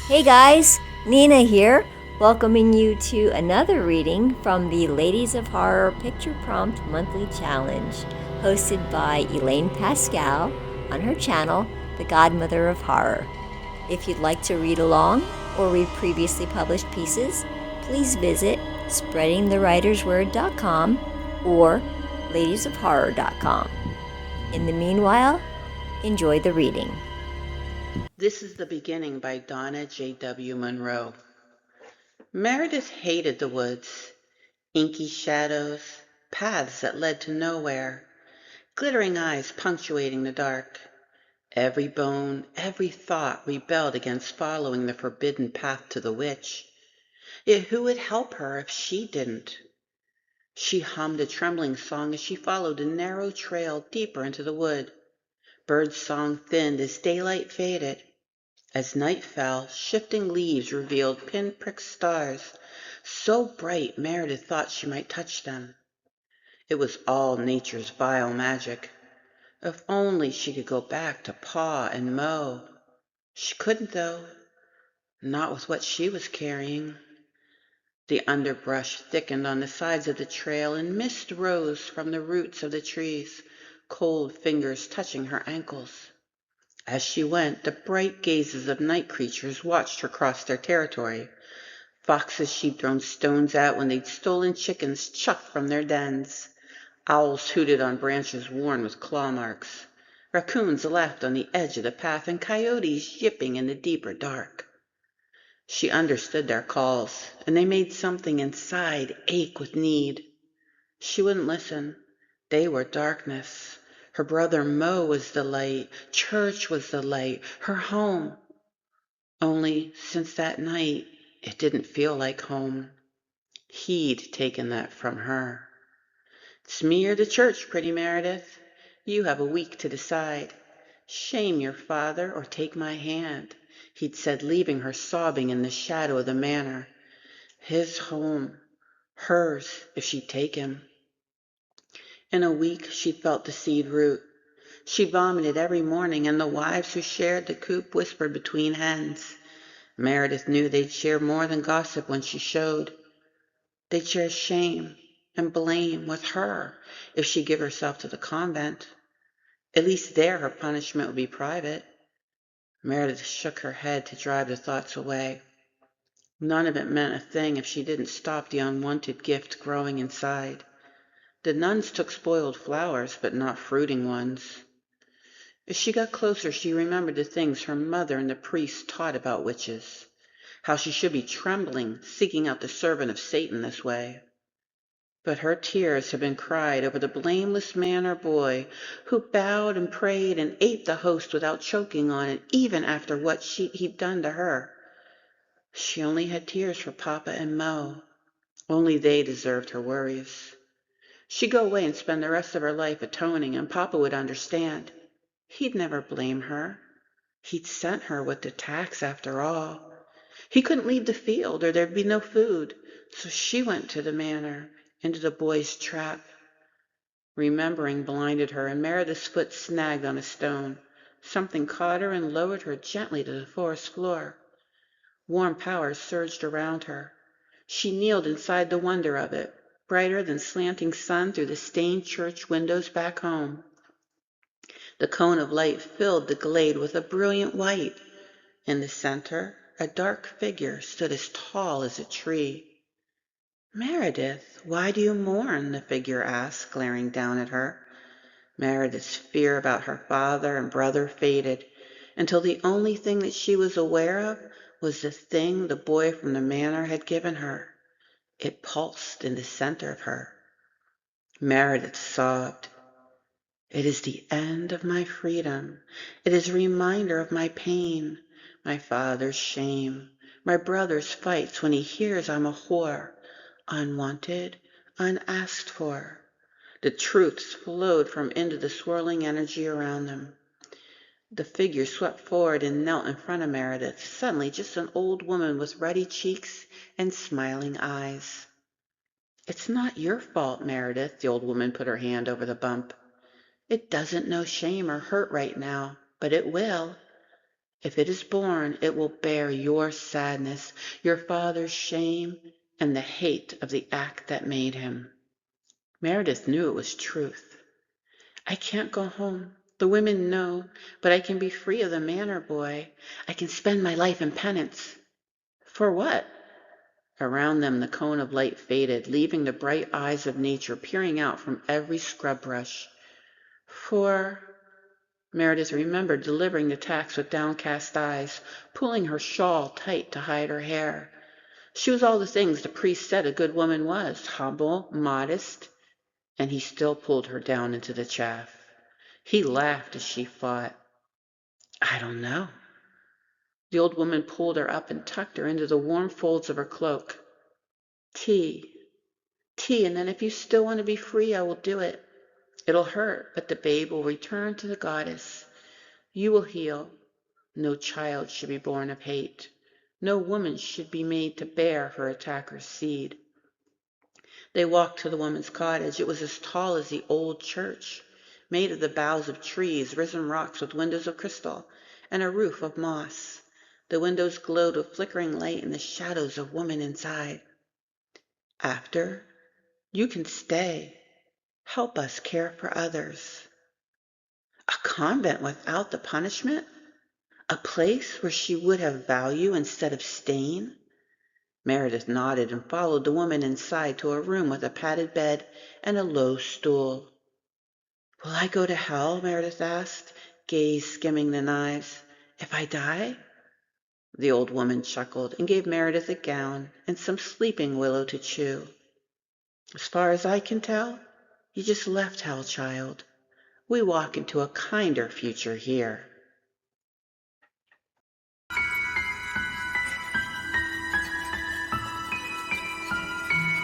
Hey guys, Nina here, welcoming you to another reading from the Ladies of Horror Picture Prompt Monthly Challenge, hosted by Elaine Pascal on her channel, The Godmother of Horror. If you'd like to read along or read previously published pieces, please visit spreadingthewritersword.com or ladiesofhorror.com. In the meanwhile, enjoy the reading. This is the beginning by Donna J.W. Munro. Meredith hated the woods. Inky shadows, paths that led to nowhere, glittering eyes punctuating the dark. Every bone, every thought rebelled against following the forbidden path to the witch. Yet who would help her if she didn't? She hummed a trembling song as she followed a narrow trail deeper into the wood. Bird song thinned as daylight faded. As night fell, shifting leaves revealed pinprick stars, so bright Meredith thought she might touch them. It was all nature's vile magic. If only she could go back to paw and mow. She couldn't, though. Not with what she was carrying. The underbrush thickened on the sides of the trail, and mist rose from the roots of the trees, cold fingers touching her ankles. As she went, the bright gazes of night creatures watched her cross their territory. Foxes she'd thrown stones at when they'd stolen chickens chucked from their dens. Owls hooted on branches worn with claw marks. Raccoons laughed on the edge of the path, and coyotes yipping in the deeper dark. She understood their calls, and they made something inside ache with need. She wouldn't listen. They were darkness. Her brother Mo was the light. Church was the light. Her home. Only, since that night, it didn't feel like home. He'd taken that from her. It's me or the church, pretty Meredith. You have a week to decide. Shame your father or take my hand, he'd said, leaving her sobbing in the shadow of the manor. His home. Hers, if she'd take him. In a week, she'd felt the seed root. She vomited every morning, and the wives who shared the coop whispered between hens. Meredith knew they'd share more than gossip when she showed. They'd share shame and blame with her if she'd give herself to the convent. At least there her punishment would be private. Meredith shook her head to drive the thoughts away. None of it meant a thing if she didn't stop the unwanted gift growing inside. The nuns took spoiled flowers, but not fruiting ones. As she got closer, she remembered the things her mother and the priest taught about witches. How she should be trembling, seeking out the servant of Satan this way. But her tears had been cried over the blameless man or boy who bowed and prayed and ate the host without choking on it, even after what he'd done to her. She only had tears for Papa and Mo. Only they deserved her worries. She'd go away and spend the rest of her life atoning, and Papa would understand. He'd never blame her. He'd sent her with the tax after all. He couldn't leave the field or there'd be no food, so she went to the manor, into the boy's trap. Remembering blinded her, and Meredith's foot snagged on a stone. Something caught her and lowered her gently to the forest floor. Warm powers surged around her. She kneeled inside the wonder of it, brighter than slanting sun through the stained church windows back home. The cone of light filled the glade with a brilliant white. In the center, a dark figure stood as tall as a tree. "Meredith, why do you mourn?" the figure asked, glaring down at her. Meredith's fear about her father and brother faded, until the only thing that she was aware of was the thing the boy from the manor had given her. It pulsed in the center of her. Meredith sobbed. "It is the end of my freedom. It is a reminder of my pain, my father's shame, my brother's fights when he hears I'm a whore, unwanted, unasked for." The truths flowed from into the swirling energy around them. The figure swept forward and knelt in front of Meredith, suddenly just an old woman with ruddy cheeks and smiling eyes. "It's not your fault, Meredith," the old woman put her hand over the bump. "It doesn't know shame or hurt right now, but it will. If it is born, it will bear your sadness, your father's shame, and the hate of the act that made him. Meredith knew it was truth. I can't go home. The women know, but I can be free of the manor boy. I can spend my life in penance. For what? Around them the cone of light faded, leaving the bright eyes of nature peering out from every scrub brush. For... Meredith remembered delivering the tax with downcast eyes, pulling her shawl tight to hide her hair. She was all the things the priest said a good woman was, humble, modest, and he still pulled her down into the chaff. He laughed as she fought. I don't know. The old woman pulled her up and tucked her into the warm folds of her cloak. Tea, and then if you still want to be free, I will do it. It'll hurt, but the babe will return to the goddess. You will heal. No child should be born of hate. No woman should be made to bear her attacker's seed. They walked to the woman's cottage. It was as tall as the old church, made of the boughs of trees, risen rocks with windows of crystal, and a roof of moss. The windows glowed with flickering light and the shadows of women inside. After, you can stay. Help us care for others. A convent without the punishment? A place where she would have value instead of stain? Meredith nodded and followed the woman inside to a room with a padded bed and a low stool. Will I go to hell? Meredith asked, gaze skimming the knives. If I die? The old woman chuckled and gave Meredith a gown and some sleeping willow to chew. As far as I can tell, you just left hell, child. We walk into a kinder future here.